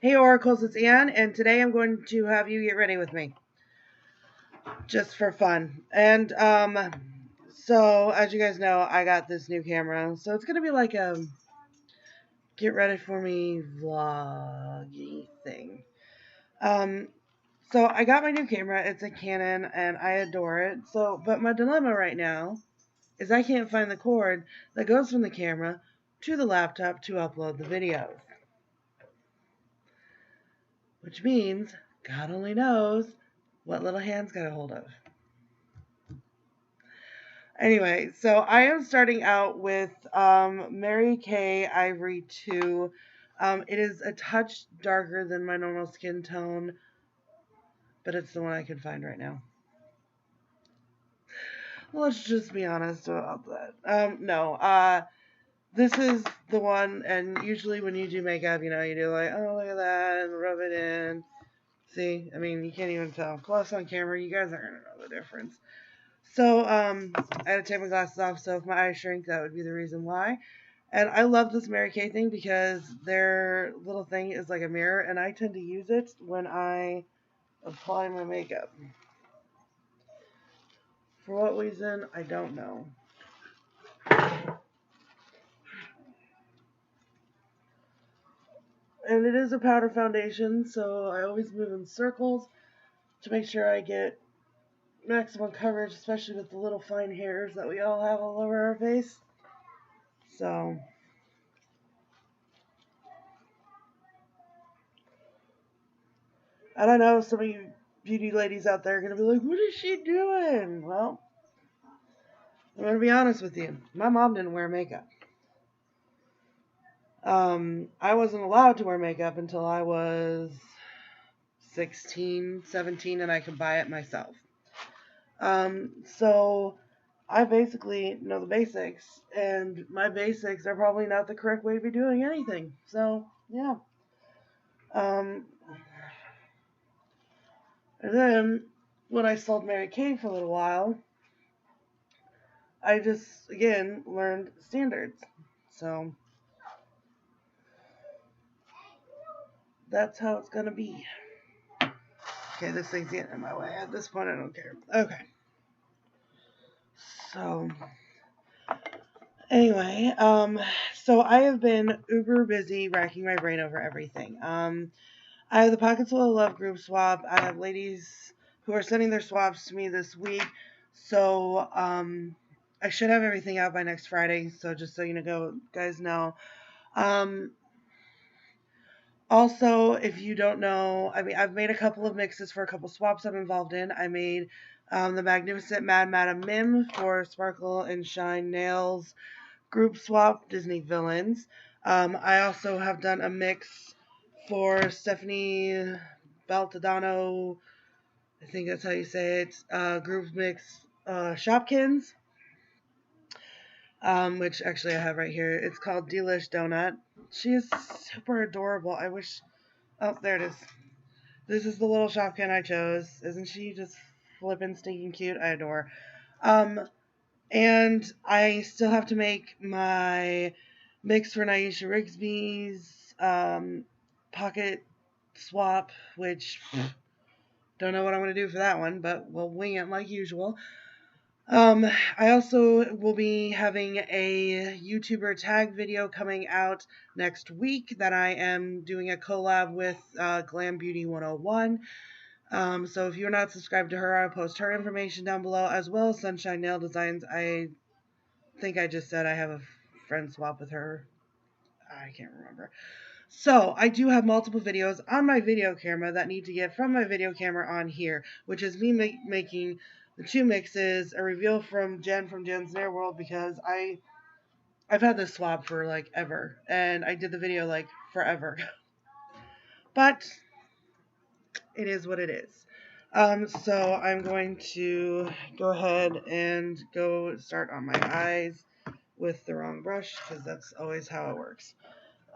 Hey Oracles, it's Ann, and today I'm going to have you get ready with me, just for fun. And so as you guys know, I got this new camera, so it's gonna be like a get ready for me vloggy thing. Um, so I got my new camera. It's a Canon, and I adore it. But my dilemma right now is I can't find the cord that goes from the camera to the laptop to upload the videos, which means God only knows what little hands got a hold of. Anyway, so I am starting out with Mary Kay Ivory 2. It is a touch darker than my normal skin tone, but it's the one I can find right now. Let's just be honest about that. No, this is the one, and usually when you do makeup, you do like, oh, look at that, and rub it in. See, I mean, you can't even tell. Plus on camera, you guys aren't going to know the difference. So, I had to take my glasses off, so if my eyes shrink, that would be the reason why. And I love this Mary Kay thing because their little thing is like a mirror, and I tend to use it when I apply my makeup. For what reason, I don't know. And it is a powder foundation, so I always move in circles to make sure I get maximum coverage, especially with the little fine hairs that we all have all over our face. So, and I know some of you beauty ladies out there are going to be like, what is she doing? Well, I'm going to be honest with you. My mom didn't wear makeup. I wasn't allowed to wear makeup until I was 16, 17, and I could buy it myself. So I basically know the basics, and my basics are probably not the correct way to be doing anything. So, yeah. And then when I sold Mary Kay for a little while, I just, again, learned standards. So that's how it's going to be. Okay, this thing's getting in my way. At this point, I don't care. Okay. So, anyway, so I have been uber busy racking my brain over everything. I have the Pockets Full of Love group swap. I have ladies who are sending their swaps to me this week. So, I should have everything out by next Friday. So, just so guys know. Also, if you don't know, I mean, I've made a couple of mixes for a couple swaps I'm involved in. I made the Magnificent Mad Madam Mim for Sparkle and Shine Nails group swap Disney villains. I also have done a mix for Stephanie Baltadano, I think that's how you say it, group mix Shopkins, which actually I have right here. It's called Delish Donut. She is super adorable. I wish... Oh, there it is. This is the little Shopkin I chose. Isn't she just flippin' stinking cute? I adore her. And I still have to make my mix for Naisha Rigsby's pocket swap, which don't know what I'm going to do for that one, but we'll wing it like usual. I also will be having a YouTuber tag video coming out next week that I am doing a collab with Glam Beauty 101. So if you're not subscribed to her, I'll post her information down below, as well as Sunshine Nail Designs. I think I just said I have a friend swap with her. I can't remember. So I do have multiple videos on my video camera that need to get from my video camera on here, which is me making the two mixes, a reveal from Jen from Jen's Nair World, because I've had this swap for like ever, and I did the video like forever. But it is what it is. So I'm going to go ahead and go start on my eyes with the wrong brush, because that's always how it works.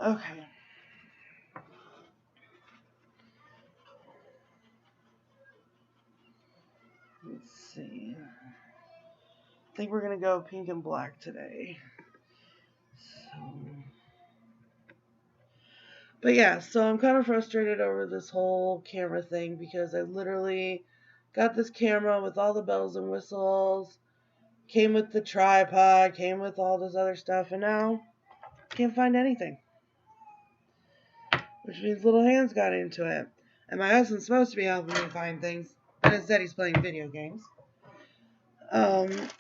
Okay. Let's see. I think we're going to go pink and black today. So, But yeah, so I'm kind of frustrated over this whole camera thing because I literally got this camera with all the bells and whistles, came with the tripod, came with all this other stuff, and now can't find anything. Which means little hands got into it. And my husband's supposed to be helping me find things, but instead he's playing video games. Let's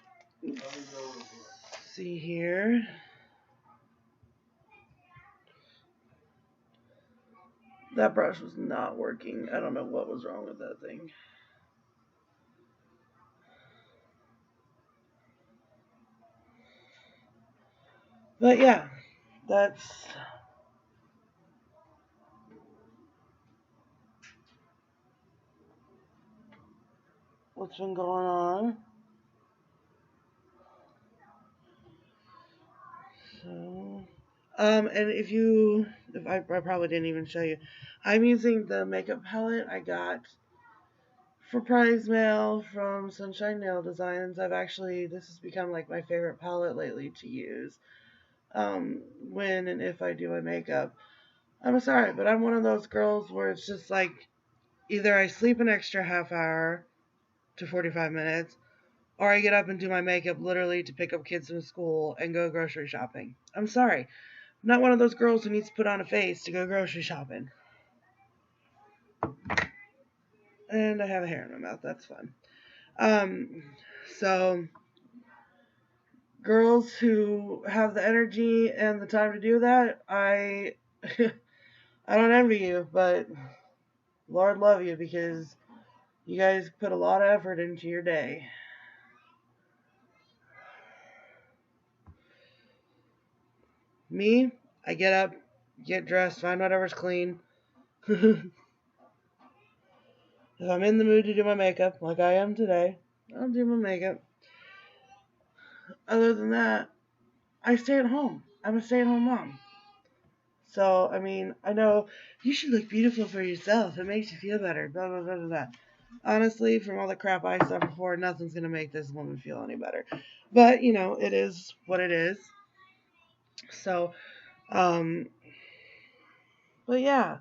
see here. That brush was not working. I don't know what was wrong with that thing. But yeah, that's what's been going on. So, and if I probably didn't even show you, I'm using the makeup palette I got for prize mail from Sunshine Nail Designs. This has become like my favorite palette lately to use when and if I do my makeup. I'm sorry, but I'm one of those girls where it's just like either I sleep an extra half hour to 45 minutes, or I get up and do my makeup literally to pick up kids from school and go grocery shopping. I'm sorry. I'm not one of those girls who needs to put on a face to go grocery shopping. And I have a hair in my mouth. That's fun. So girls who have the energy and the time to do that, I I don't envy you, but Lord love you because you guys put a lot of effort into your day. Me, I get up, get dressed, find whatever's clean. If I'm in the mood to do my makeup, like I am today, I'll do my makeup. Other than that, I stay at home. I'm a stay-at-home mom. So, I mean, I know you should look beautiful for yourself. It makes you feel better. Blah, blah, blah, blah, blah. Honestly, from all the crap I suffered for, nothing's going to make this woman feel any better. But, it is what it is. So, um, but yeah.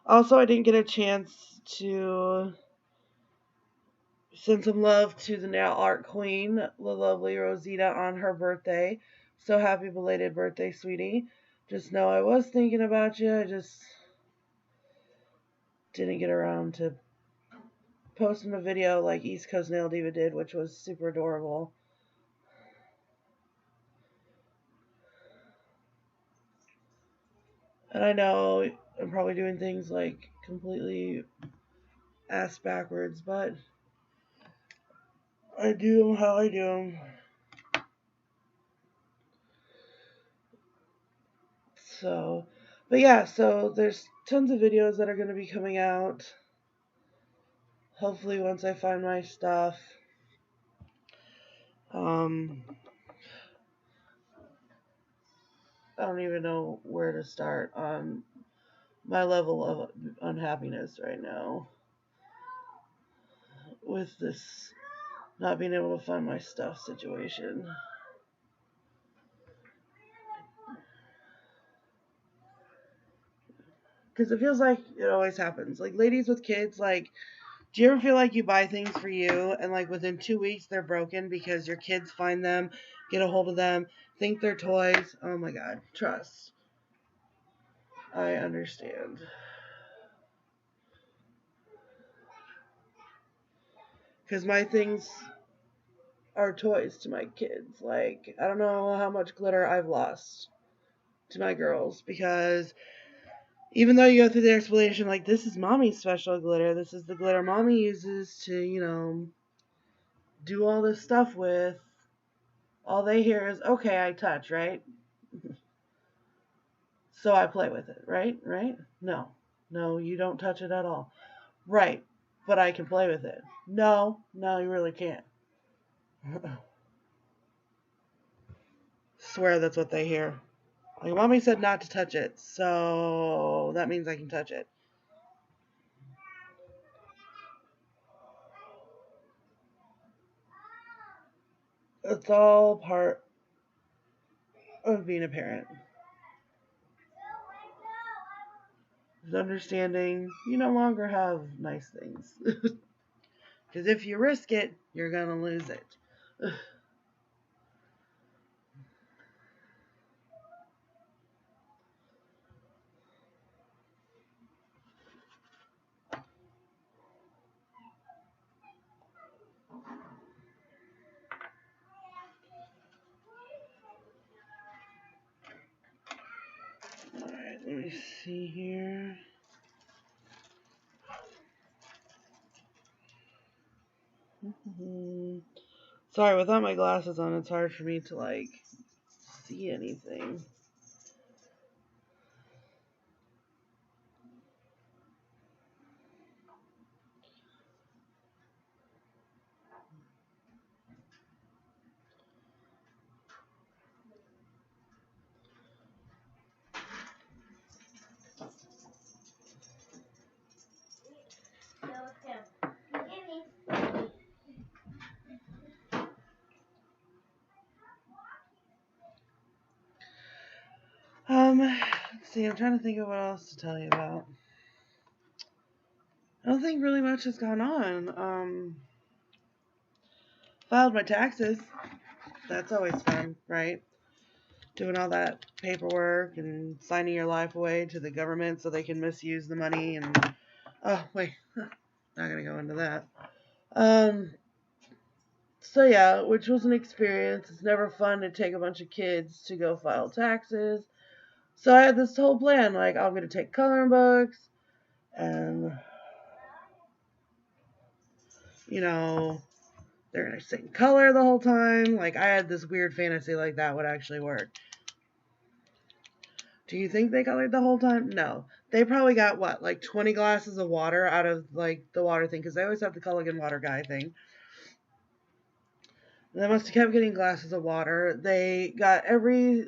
Also, I didn't get a chance to send some love to the nail art queen, the lovely Rosita, on her birthday. So happy belated birthday, sweetie. Just know I was thinking about you. I just didn't get around to posting a video like East Coast Nail Diva did, which was super adorable. And I know I'm probably doing things like completely ass backwards, but I do them how I do them. So, but yeah, so there's tons of videos that are going to be coming out. Hopefully, once I find my stuff. I don't even know where to start on my level of unhappiness right now with this not being able to find my stuff situation. Because it feels like it always happens. Like, ladies with kids, like, do you ever feel like you buy things for you and, like, within 2 weeks they're broken because your kids find them, get a hold of them, think they're toys? Oh my God. Trust. I understand. Because my things are toys to my kids. Like, I don't know how much glitter I've lost to my girls because even though you go through the explanation, like, this is mommy's special glitter, this is the glitter mommy uses to, do all this stuff with, all they hear is, okay, I touch, right? So I play with it, right? Right? No. No, you don't touch it at all. Right. But I can play with it. No, you really can't. Swear that's what they hear. Like, mommy said not to touch it, so that means I can touch it. It's all part of being a parent. is understanding you no longer have nice things. Because if you risk it, you're going to lose it. Alright, let me see here. Sorry, without my glasses on, it's hard for me to, like, see anything. Let's see, I'm trying to think of what else to tell you about. I don't think really much has gone on. Filed my taxes. That's always fun, right? Doing all that paperwork and signing your life away to the government so they can misuse the money and... Oh, wait. Not gonna go into that. So yeah, which was an experience. It's never fun to take a bunch of kids to go file taxes. So I had this whole plan, like, I'm going to take coloring books, and, you know, they're going to sit in color the whole time. Like, I had this weird fantasy like that would actually work. Do you think they colored the whole time? No. They probably got, what, like 20 glasses of water out of, like, the water thing, because they always have the Culligan water guy thing. They must have kept getting glasses of water. They got every,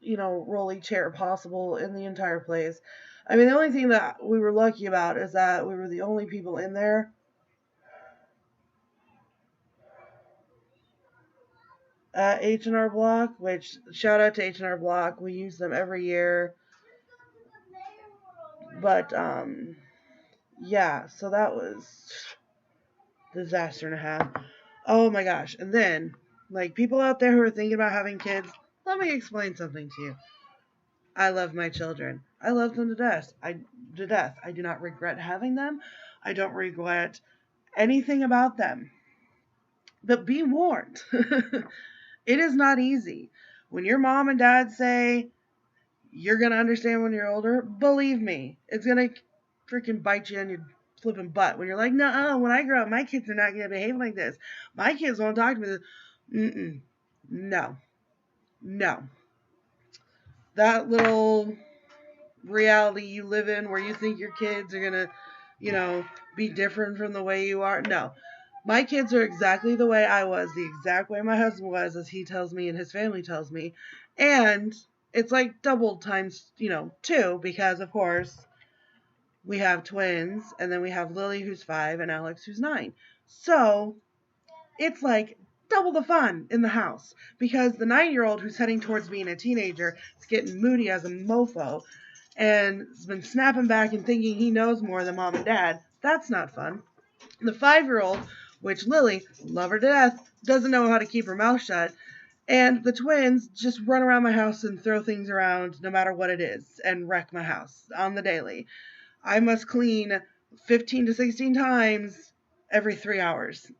rolly chair possible in the entire place. I mean, the only thing that we were lucky about is that we were the only people in there at H&R Block, which, shout out to H&R Block. We use them every year. But, yeah, so that was disaster and a half. Oh my gosh. And then, like, people out there who are thinking about having kids, let me explain something to you. I love my children. I love them to death. I do not regret having them. I don't regret anything about them. But be warned. It is not easy. When your mom and dad say you're going to understand when you're older, believe me, it's going to freaking bite you in your flipping butt. When you're like, no, when I grow up, my kids are not going to behave like this. My kids won't talk to me. No. That little reality you live in where you think your kids are going to, be different from the way you are. No. My kids are exactly the way I was, the exact way my husband was, as he tells me and his family tells me. And it's like double times, 2, because, of course, we have twins, and then we have Lily, who's 5, and Alex, who's 9. So it's like double the fun in the house, because the 9-year-old who's heading towards being a teenager is getting moody as a mofo and has been snapping back and thinking he knows more than mom and dad. That's not fun. The 5-year-old, which Lily, love her to death, doesn't know how to keep her mouth shut. And the twins just run around my house and throw things around no matter what it is and wreck my house on the daily. I must clean 15 to 16 times every 3 hours,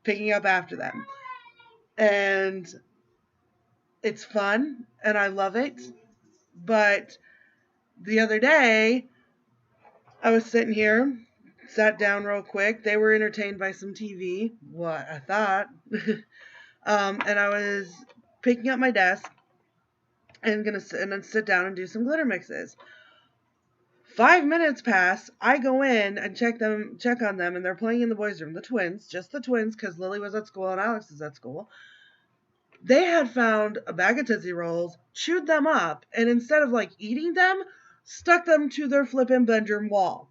picking up after them. And it's fun, and I love it. But the other day, I was sitting here, sat down real quick. They were entertained by some TV, what I thought. And I was picking up my desk and gonna sit down and do some glitter mixes. 5 minutes pass. I go in and check on them, and they're playing in the boys' room. The twins, just the twins, because Lily was at school and Alex is at school. They had found a bag of Tootsie Rolls, chewed them up, and instead of like eating them, stuck them to their flippin' bedroom wall.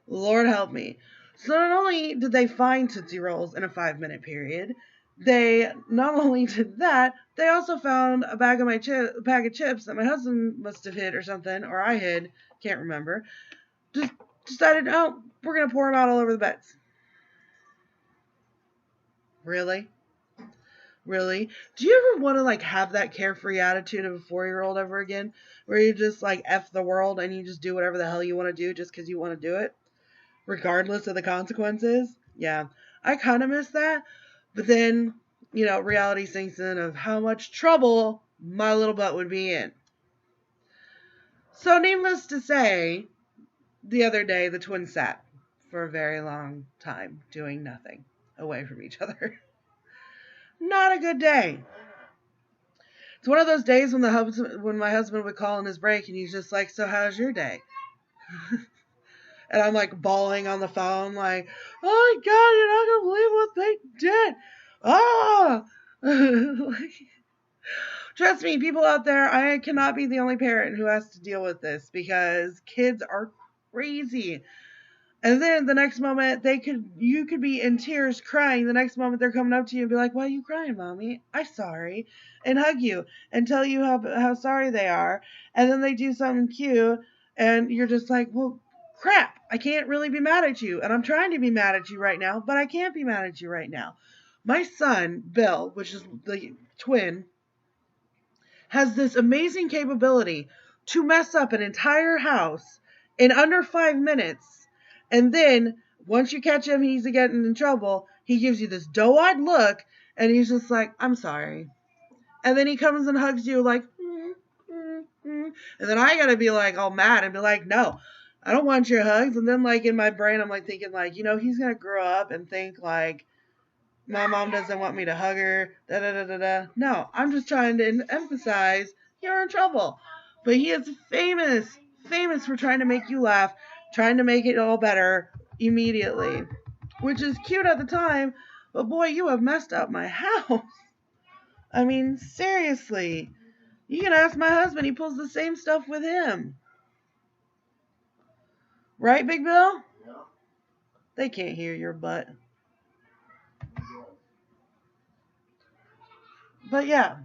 Lord help me. So not only did they find Tootsie Rolls in a 5-minute period, They not only did that, they also found a bag of chips that my husband must have hid or something, or I hid, can't remember. Just decided, oh, we're gonna pour them out all over the beds. Really? Really? Do you ever want to like have that carefree attitude of a 4-year-old ever again, where you just like f the world and you just do whatever the hell you want to do just because you want to do it, regardless of the consequences? Yeah, I kind of miss that. But then, reality sinks in of how much trouble my little butt would be in. So, needless to say, the other day the twins sat for a very long time doing nothing away from each other. Not a good day. It's one of those days when my husband would call on his break and he's just like, "So how's your day?" And I'm like bawling on the phone, like, "Oh my God, you're not gonna believe what they did!" Ah, trust me, people out there, I cannot be the only parent who has to deal with this because kids are crazy. And then the next moment you could be in tears crying. The next moment they're coming up to you and be like, "Why are you crying, mommy? I'm sorry," and hug you and tell you how sorry they are. And then they do something cute and you're just like, "Well, crap, I can't really be mad at you. And I'm trying to be mad at you right now, but I can't be mad at you right now." My son, Bill, which is the twin, has this amazing capability to mess up an entire house in under 5 minutes. And then once you catch him, he's getting in trouble. He gives you this doe-eyed look and he's just like, "I'm sorry." And then he comes and hugs you like, And then I gotta be like all mad and be like, "No, I don't want your hugs." And then like in my brain, I'm like thinking like, he's gonna grow up and think like, my mom doesn't want me to hug her, da da da da da. No, I'm just trying to emphasize you're in trouble. But he is famous for trying to make you laugh, trying to make it all better immediately, which is cute at the time, but boy, you have messed up my house. I mean, seriously. You can ask my husband, he pulls the same stuff with him. Right, Big Bill? They can't hear your butt. But yeah.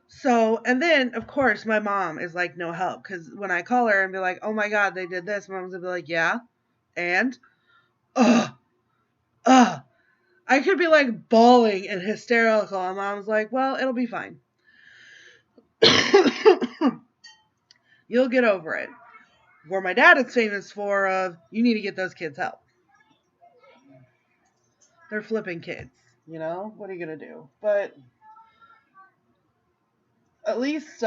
So, and then, of course, my mom is like, no help. Because when I call her and be like, "Oh my God, they did this," mom's going to be like, "Yeah. And? Ugh. Ugh." I could be like bawling and hysterical. And mom's like, "Well, it'll be fine. You'll get over it." Where my dad is famous for, you need to get those kids help. They're flipping kids. What are you going to do? But at least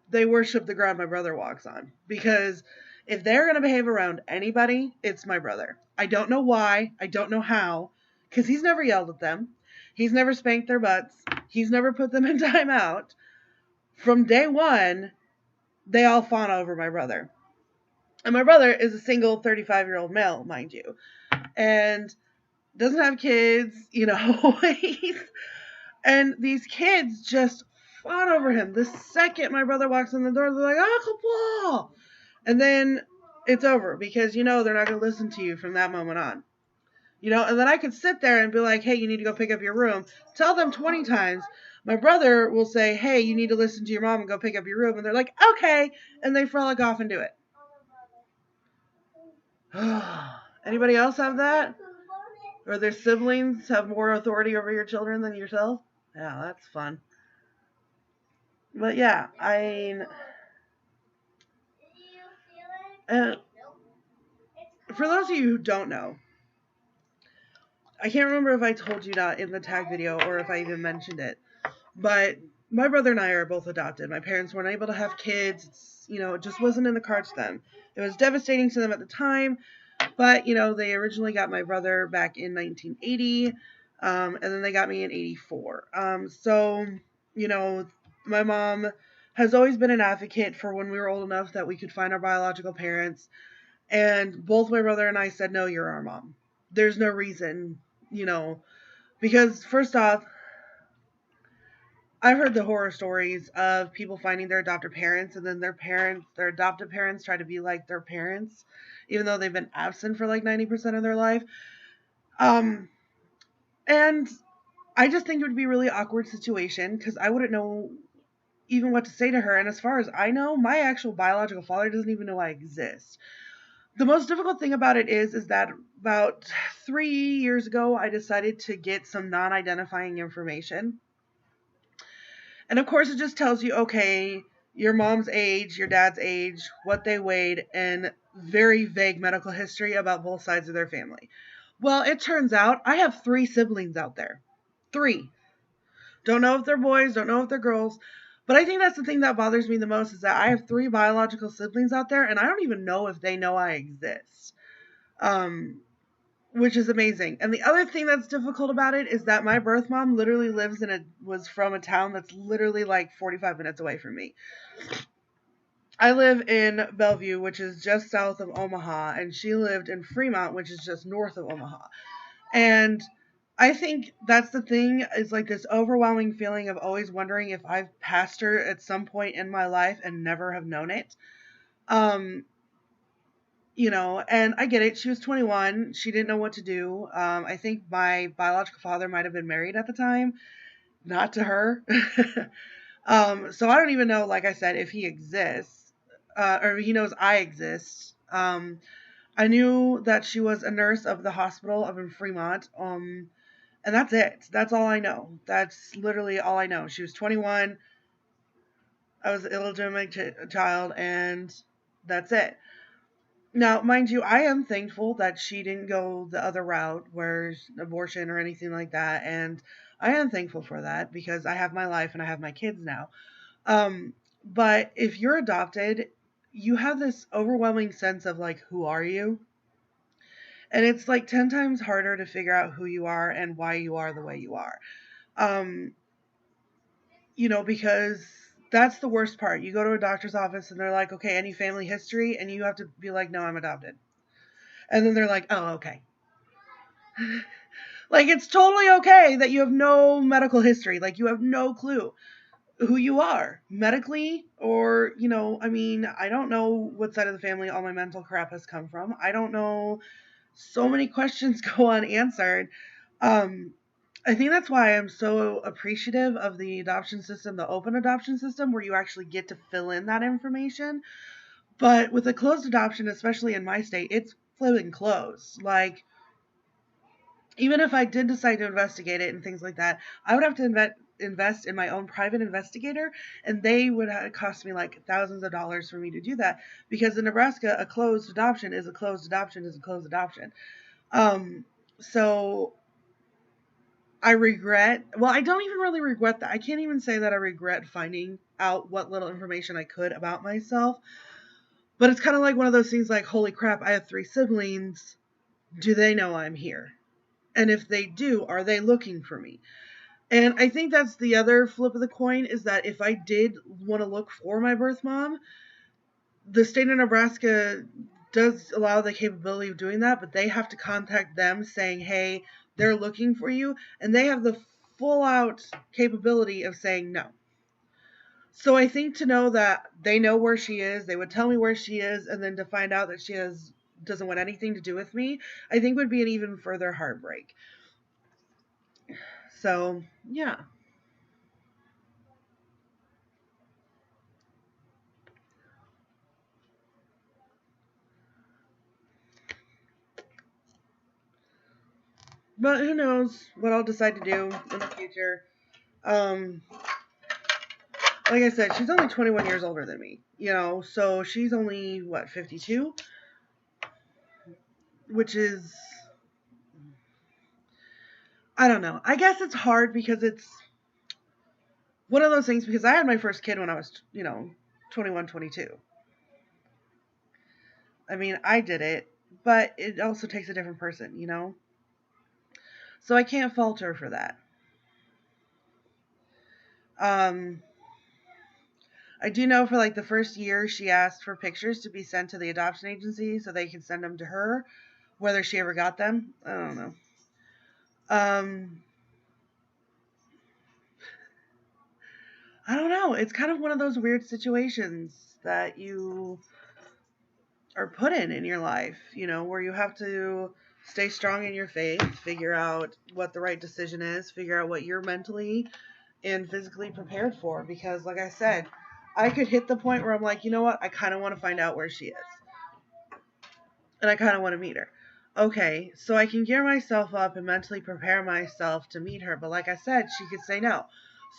they worship the ground my brother walks on. Because if they're going to behave around anybody, it's my brother. I don't know why. I don't know how. Because he's never yelled at them. He's never spanked their butts. He's never put them in timeout. From day one, they all fawn over my brother. And my brother is a single 35-year-old male, mind you. And doesn't have kids, And these kids just fawn over him. The second my brother walks in the door, they're like, "Uncle Paul!" And then it's over because, they're not going to listen to you from that moment on. And then I could sit there and be like, "Hey, you need to go pick up your room." Tell them 20 times. My brother will say, "Hey, you need to listen to your mom and go pick up your room." And they're like, "Okay." And they frolic off and do it. Anybody else have that? Or their siblings have more authority over your children than yourself? Yeah, that's fun. But yeah, I mean, uh, for those of you who don't know, I can't remember if I told you that in the tag video or if I even mentioned it, but my brother and I are both adopted. My parents weren't able to have kids. It just wasn't in the cards then. It was devastating to them at the time, but, they originally got my brother back in 1980, and then they got me in 84. So, my mom has always been an advocate for when we were old enough that we could find our biological parents. And both my brother and I said, "No, you're our mom. There's no reason, because first off, I've heard the horror stories of people finding their adopted parents and then their adopted parents try to be like their parents, even though they've been absent for like 90% of their life. And I just think it would be a really awkward situation because I wouldn't know even what to say to her. And as far as I know, my actual biological father doesn't even know I exist. The most difficult thing about it is that about 3 years ago, I decided to get some non-identifying information. And of course, it just tells you, okay, your mom's age, your dad's age, what they weighed, and very vague medical history about both sides of their family. Well, it turns out I have 3 siblings out there. 3. Don't know if they're boys, don't know if they're girls. But I think that's the thing that bothers me the most is that I have 3 biological siblings out there, and I don't even know if they know I exist. Um, which is amazing. And the other thing that's difficult about it is that my birth mom literally was from a town that's literally like 45 minutes away from me. I live in Bellevue, which is just south of Omaha, and she lived in Fremont, which is just north of Omaha. And I think that's the thing is like this overwhelming feeling of always wondering if I've passed her at some point in my life and never have known it. Um, and I get it. She was 21. She didn't know what to do. I think my biological father might have been married at the time, not to her. So I don't even know, like I said, if he exists, or he knows I exist. I knew that she was a nurse of the hospital up in Fremont. And that's it. That's all I know. That's literally all I know. She was 21. I was an illegitimate child, and that's it. Now, mind you, I am thankful that she didn't go the other route, where abortion or anything like that, and I am thankful for that because I have my life and I have my kids now. But if you're adopted, you have this overwhelming sense of like, who are you? And it's like 10 times harder to figure out who you are and why you are the way you are. Um, because that's the worst part. You go to a doctor's office and they're like, okay, any family history? And you have to be like, no, I'm adopted. And then they're like, oh, okay. Like, it's totally okay that you have no medical history. Like, you have no clue who you are medically, or, I don't know what side of the family all my mental crap has come from. I don't know. So many questions go unanswered. I think that's why I'm so appreciative of the adoption system, the open adoption system, where you actually get to fill in that information. But with a closed adoption, especially in my state, it's flipping closed. Like, even if I did decide to investigate it and things like that, I would have to invest in my own private investigator, and they would cost me like thousands of dollars for me to do that. Because in Nebraska, a closed adoption is a closed adoption is a closed adoption. So I don't even really regret that. I can't even say that I regret finding out what little information I could about myself. But it's kind of like one of those things like, holy crap, I have 3 siblings. Do they know I'm here? And if they do, are they looking for me? And I think that's the other flip of the coin, is that if I did want to look for my birth mom, the state of Nebraska does allow the capability of doing that, but they have to contact them saying, hey, they're looking for you, and they have the full out capability of saying no. So I think to know that they know where she is, they would tell me where she is, and then to find out that she doesn't want anything to do with me, I think would be an even further heartbreak. So, yeah. But who knows what I'll decide to do in the future. Um, like I said, she's only 21 years older than me, so she's only, 52? Which is, I don't know. I guess it's hard because it's one of those things, because I had my first kid when I was, 21, 22. I mean, I did it, but it also takes a different person. So I can't fault her for that. Um, I do know for like the first year, she asked for pictures to be sent to the adoption agency so they could send them to her. Whether she ever got them, I don't know. I don't know. It's kind of one of those weird situations that you are put in your life, where you have to stay strong in your faith, figure out what the right decision is, figure out what you're mentally and physically prepared for. Because, like I said, I could hit the point where I'm like, you know what? I kind of want to find out where she is. And I kind of want to meet her. Okay, so I can gear myself up and mentally prepare myself to meet her. But like I said, she could say no.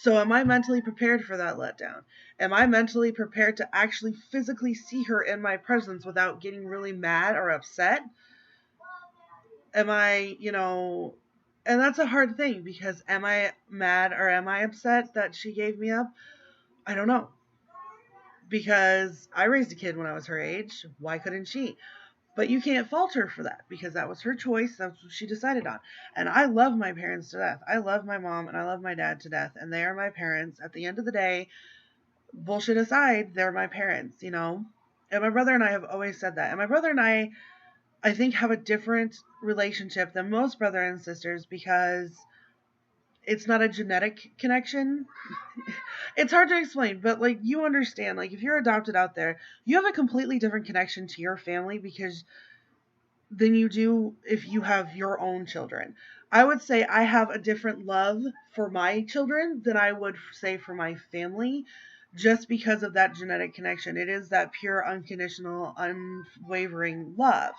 So am I mentally prepared for that letdown? Am I mentally prepared to actually physically see her in my presence without getting really mad or upset? Am I, and that's a hard thing, because am I mad or am I upset that she gave me up? I don't know. Because I raised a kid when I was her age. Why couldn't she? But you can't fault her for that, because that was her choice. That's what she decided on. And I love my parents to death. I love my mom and I love my dad to death. And they are my parents. At the end of the day, bullshit aside, they're my parents, And my brother and I have always said that. And my brother and I think, have a different relationship than most brother and sisters, because it's not a genetic connection. It's hard to explain, but like, you understand, like, if you're adopted out there, you have a completely different connection to your family because than you do if you have your own children. I would say I have a different love for my children than I would say for my family, just because of that genetic connection. It is that pure, unconditional, unwavering love.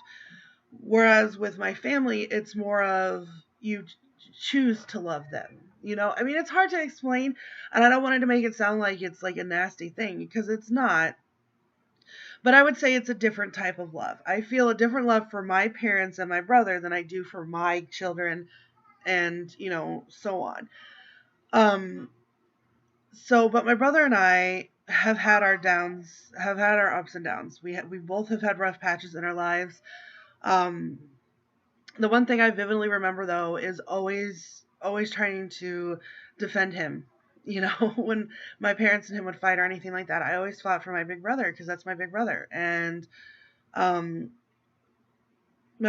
Whereas with my family, it's more of you choose to love them. I mean, it's hard to explain, and I don't want it to make it sound like it's like a nasty thing, because it's not. But I would say it's a different type of love. I feel a different love for my parents and my brother than I do for my children, and, so on. But my brother and I have had our downs, have had our ups and downs. We both have had rough patches in our lives. The one thing I vividly remember, though, is always trying to defend him. When my parents and him would fight or anything like that, I always fought for my big brother, because that's my big brother. And my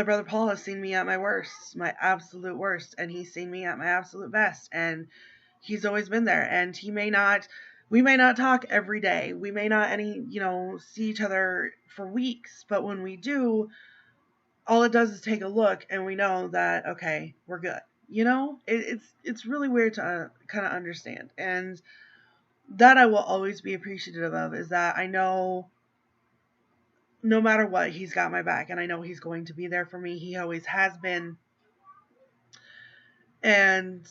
brother Paul has seen me at my worst, my absolute worst, and he's seen me at my absolute best. And he's always been there. And we may not talk every day. We may not see each other for weeks. But when we do, all it does is take a look, and we know that, okay, we're good. It's really weird to kind of understand. And that I will always be appreciative of, is that I know no matter what, he's got my back, and I know he's going to be there for me. He always has been. And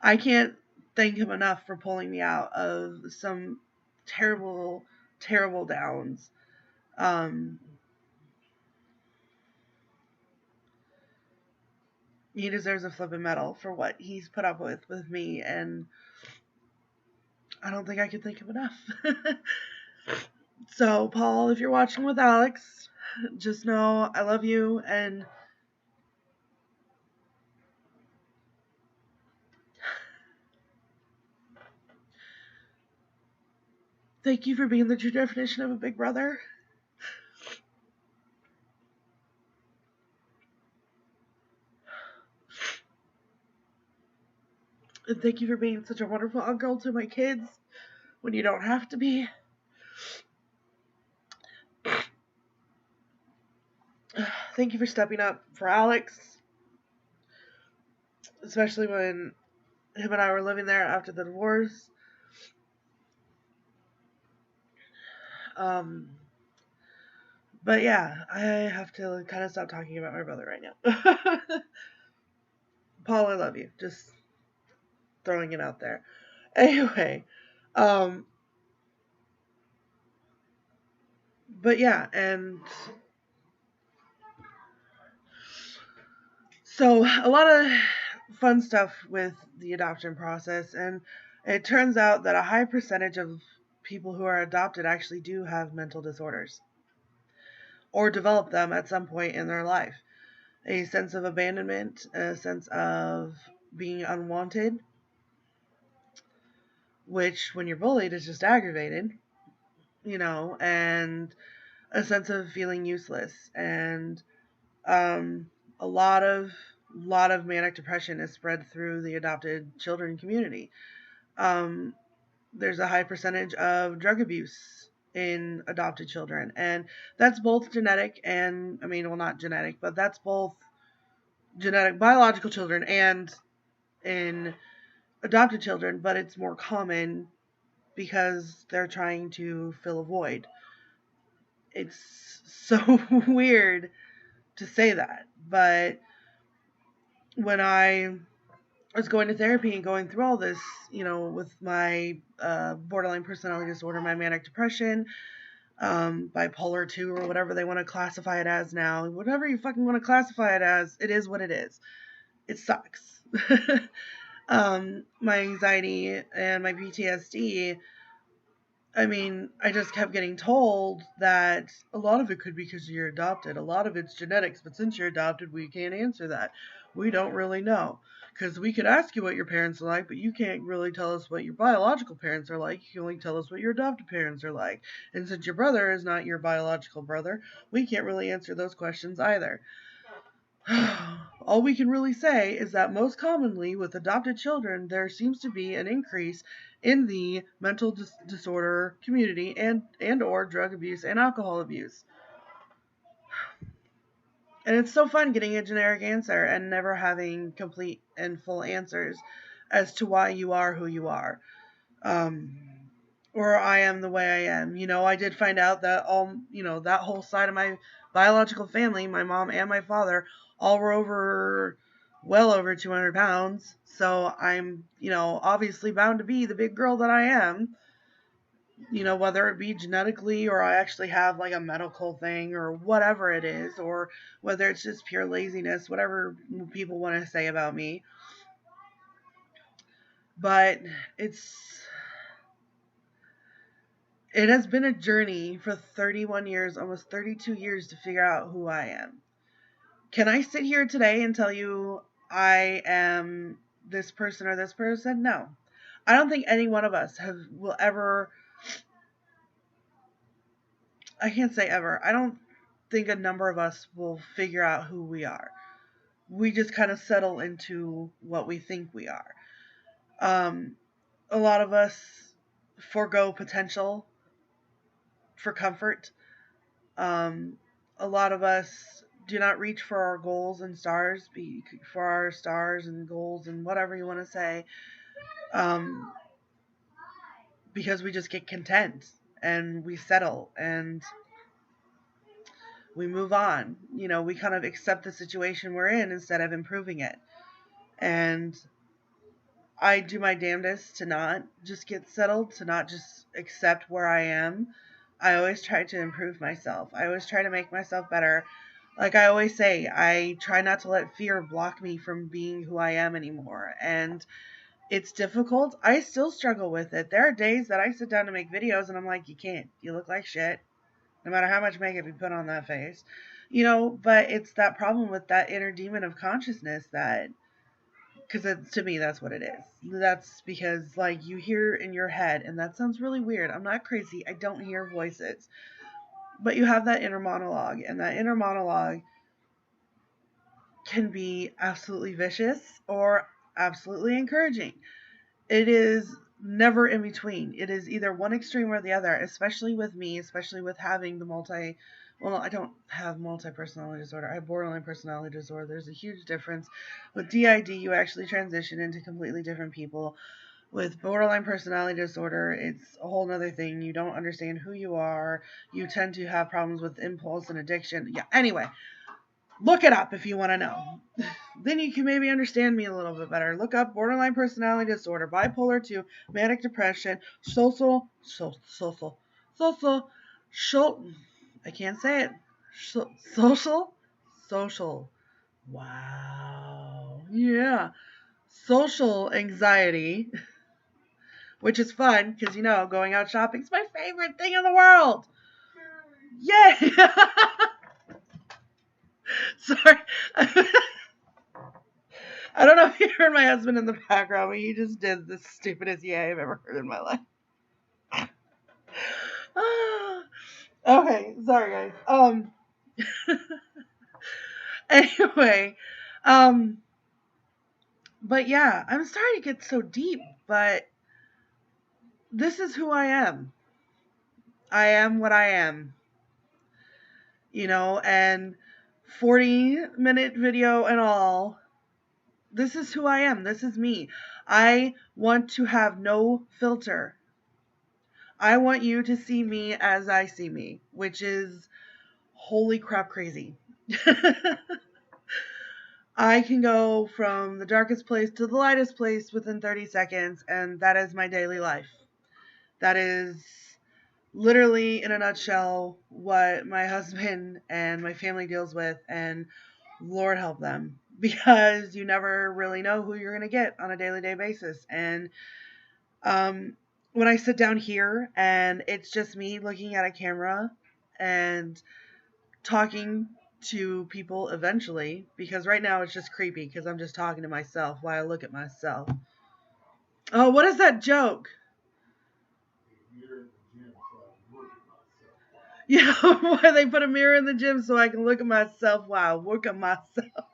I can't thank him enough for pulling me out of some terrible, terrible downs. He deserves a flippin' medal for what he's put up with me, and I don't think I can thank him enough. So, Paul, if you're watching with Alex, just know I love you, and thank you for being the true definition of a big brother. And thank you for being such a wonderful uncle to my kids when you don't have to be. Thank you for stepping up for Alex, especially when him and I were living there after the divorce. But yeah, I have to kind of stop talking about my brother right now. Paul, I love you. Just throwing it out there. Anyway, but yeah, and so a lot of fun stuff with the adoption process, and it turns out that a high percentage of people who are adopted actually do have mental disorders, or develop them at some point in their life. A sense of abandonment, a sense of being unwanted, which when you're bullied is just aggravated, and a sense of feeling useless. And a lot of manic depression is spread through the adopted children community. There's a high percentage of drug abuse in adopted children. And that's both genetic and, I mean, well, not genetic, but that's both genetic, biological children and in adopted children, but it's more common because they're trying to fill a void. It's so weird to say that, but when I was going to therapy and going through all this, with my borderline personality disorder, my manic depression, bipolar 2, or whatever they want to classify it as now, whatever you fucking want to classify it as, it is what it is. It sucks. My anxiety and my PTSD, I mean, I just kept getting told that a lot of it could be because you're adopted. A lot of it's genetics, but since you're adopted, we can't answer that. We don't really know. Because we could ask you what your parents are like, but you can't really tell us what your biological parents are like. You can only tell us what your adopted parents are like. And since your brother is not your biological brother, we can't really answer those questions either. All we can really say is that most commonly with adopted children, there seems to be an increase in the mental disorder community and or drug abuse and alcohol abuse. And it's so fun getting a generic answer and never having complete and full answers as to why you are who you are. Or I am the way I am. I did find out that that whole side of my biological family, my mom and my father, all were well over 200 pounds. So I'm, obviously bound to be the big girl that I am, whether it be genetically or I actually have like a medical thing or whatever it is, or whether it's just pure laziness, whatever people want to say about me. But it has been a journey for 31 years, almost 32 years, to figure out who I am. Can I sit here today and tell you I am this person or this person? No. I don't think any one of us will ever, I can't say ever, I don't think a number of us will figure out who we are. We just kind of settle into what we think we are. A lot of us forego potential for comfort. A lot of us do not reach for our goals and stars, for our stars and goals and whatever you want to say, because we just get content and we settle and we move on. We kind of accept the situation we're in instead of improving it. And I do my damnedest to not just get settled, to not just accept where I am. I always try to improve myself. I always try to make myself better. Like I always say, I try not to let fear block me from being who I am anymore. And it's difficult. I still struggle with it. There are days that I sit down to make videos and I'm like, you can't. You look like shit. No matter how much makeup you put on that face. But it's that problem with that inner demon of consciousness that, because to me, that's what it is. That's because, like, you hear in your head, and that sounds really weird. I'm not crazy. I don't hear voices. But you have that inner monologue, and that inner monologue can be absolutely vicious or absolutely encouraging. It is never in between. It is either one extreme or the other, especially with me, especially with having the I don't have multi-personality disorder. I have borderline personality disorder. There's a huge difference. With DID, you actually transition into completely different people. With borderline personality disorder, it's a whole other thing. You don't understand who you are. You tend to have problems with impulse and addiction. Yeah, anyway, look it up if you want to know. Then you can maybe understand me a little bit better. Look up borderline personality disorder, bipolar 2, manic depression, social, I can't say it. Social. Wow. Yeah. Social anxiety, which is fun because, going out shopping is my favorite thing in the world. Yay! Sorry. I don't know if you heard my husband in the background, but he just did the stupidest yay I've ever heard in my life. Okay, sorry guys. Anyway, but yeah, I'm sorry to get so deep, but this is who I am. I am what I am, you know, and 40-minute video and all. This is who I am. This is me. I want to have no filter. I want you to see me as I see me, which is holy crap crazy. I can go from the darkest place to the lightest place within 30 seconds, and that is my daily life. That is literally, in a nutshell, what my husband and my family deals with, and Lord help them, because you never really know who you're going to get on a daily day basis. And when I sit down here and it's just me looking at a camera and talking to people eventually, because right now it's just creepy because I'm just talking to myself while I look at myself. Oh, what is that joke? Yeah, why they put a mirror in the gym so I can look at myself while I work on myself.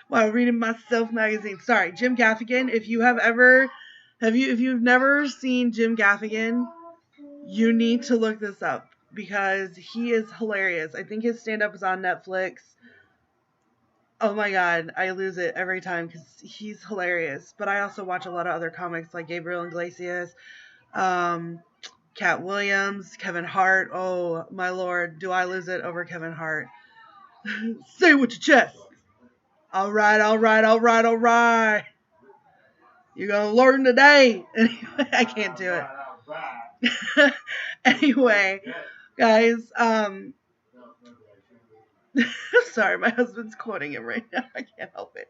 While reading my self magazine. Sorry, Jim Gaffigan. If you've never seen Jim Gaffigan, you need to look this up because he is hilarious. I think his stand up is on Netflix. Oh my god, I lose it every time because he's hilarious. But I also watch a lot of other comics like Gabriel Iglesias, Cat Williams, Kevin Hart. Oh my lord, do I lose it over Kevin Hart? Say it with your chest. All right, all right, all right, all right. You're gonna learn today. Anyway, I can't do it. Anyway, guys, sorry, my husband's quoting him right now. I can't help it.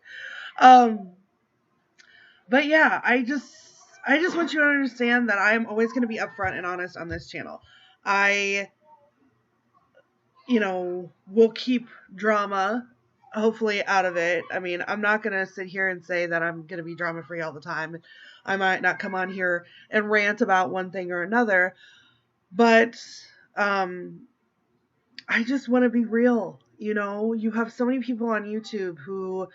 But yeah, I just want you to understand that I'm always going to be upfront and honest on this channel. I, will keep drama hopefully out of it. I mean, I'm not going to sit here and say that I'm going to be drama free all the time. I might not come on here and rant about one thing or another, but I just want to be real. You have so many people on YouTube who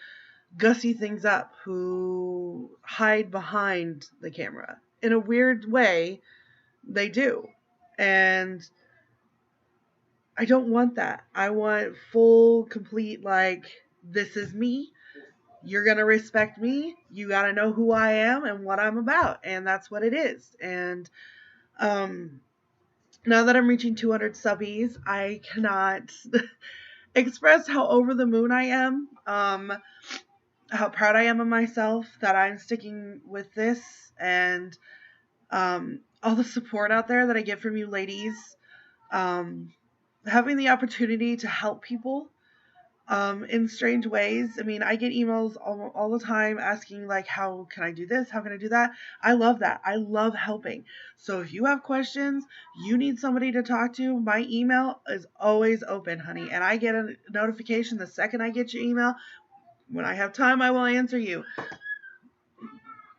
gussy things up, who hide behind the camera. In a weird way, they do. And I don't want that. I want full, complete, like, this is me. You're going to respect me. You got to know who I am and what I'm about. And that's what it is. And now that I'm reaching 200 subbies, I cannot express how over the moon I am. How proud I am of myself that I'm sticking with this, and all the support out there that I get from you ladies, having the opportunity to help people in strange ways. I mean, I get emails all the time asking, like, how can I do this? How can I do that? I love that. I love helping. So if you have questions, you need somebody to talk to, my email is always open, honey. And I get a notification the second I get your email. When I have time, I will answer you.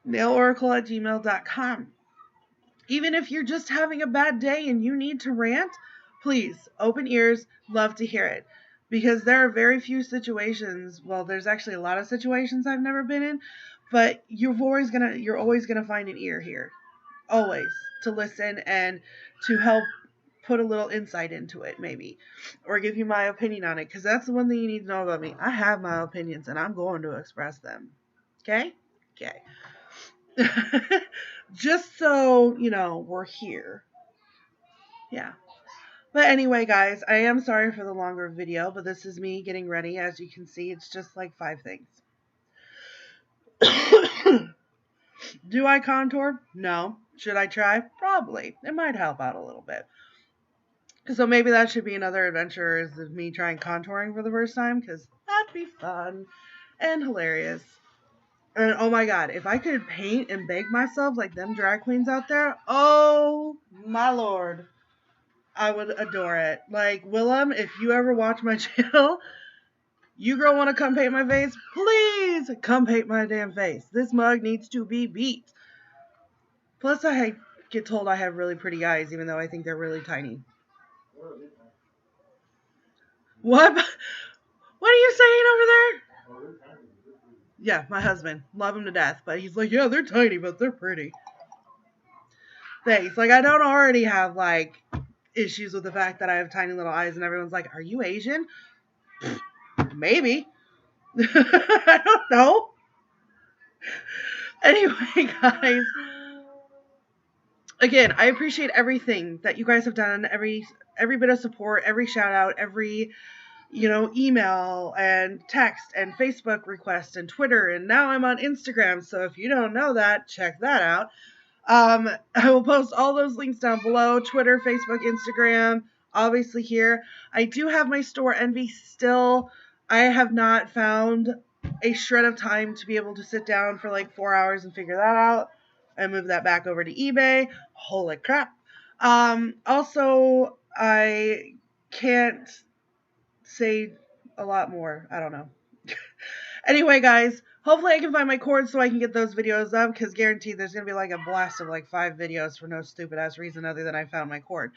nailoracle@gmail.com. Even if you're just having a bad day and you need to rant, please, open ears, love to hear it. Because there are very few situations, well, there's actually a lot of situations I've never been in, but you're always gonna find an ear here. Always. To listen and to help put a little insight into it, maybe. Or give you my opinion on it. Because that's the one thing you need to know about me. I have my opinions and I'm going to express them. Okay? Okay. Just so, we're here. Yeah. But anyway, guys, I am sorry for the longer video, but this is me getting ready. As you can see, it's just like 5 things. Do I contour? No. Should I try? Probably. It might help out a little bit. So maybe that should be another adventure, is me trying contouring for the first time, because that'd be fun and hilarious. And oh my god, if I could paint and bake myself like them drag queens out there, oh my lord, I would adore it. Like, Willem, if you ever watch my channel, you girl want to come paint my face? Please come paint my damn face. This mug needs to be beat. Plus, I get told I have really pretty eyes, even though I think they're really tiny. What? What are you saying over there? Yeah, my husband. Love him to death. But he's like, yeah, they're tiny, but they're pretty. face. Like, I don't already have, like, issues with the fact that I have tiny little eyes and everyone's like, are you Asian? Maybe. I don't know. Anyway, guys, again, I appreciate everything that you guys have done, every bit of support, every shout out, every email and text and Facebook request and Twitter, and now I'm on Instagram. So if you don't know that, check that out. I will post all those links down below: Twitter, Facebook, Instagram, obviously here. I do have my store Envy still. I have not found a shred of time to be able to sit down for like 4 hours and figure that out. I moved that back over to eBay. Holy crap. Also, I can't say a lot more. I don't know. Anyway, guys, hopefully I can find my cord so I can get those videos up, because guaranteed there's going to be like a blast of like 5 videos for no stupid ass reason other than I found my cord.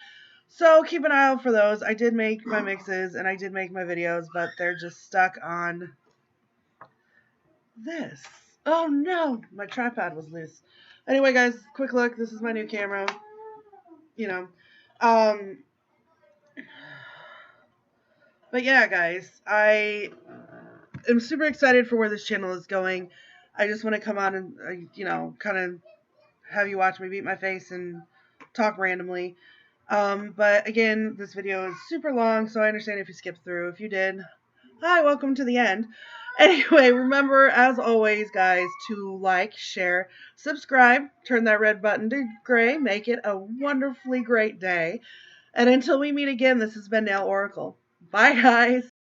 So keep an eye out for those. I did make my mixes and I did make my videos, but they're just stuck on this. Oh no, my tripod was loose. Anyway, guys, quick look. This is my new camera. But yeah, guys, I am super excited for where this channel is going. I just want to come on and, kind of have you watch me beat my face and talk randomly. But again, this video is super long, so I understand if you skipped through. If you did, hi, welcome to the end. Anyway, remember, as always, guys, to like, share, subscribe, turn that red button to gray, make it a wonderfully great day. And until we meet again, this has been Nail Oracle. Bye, guys.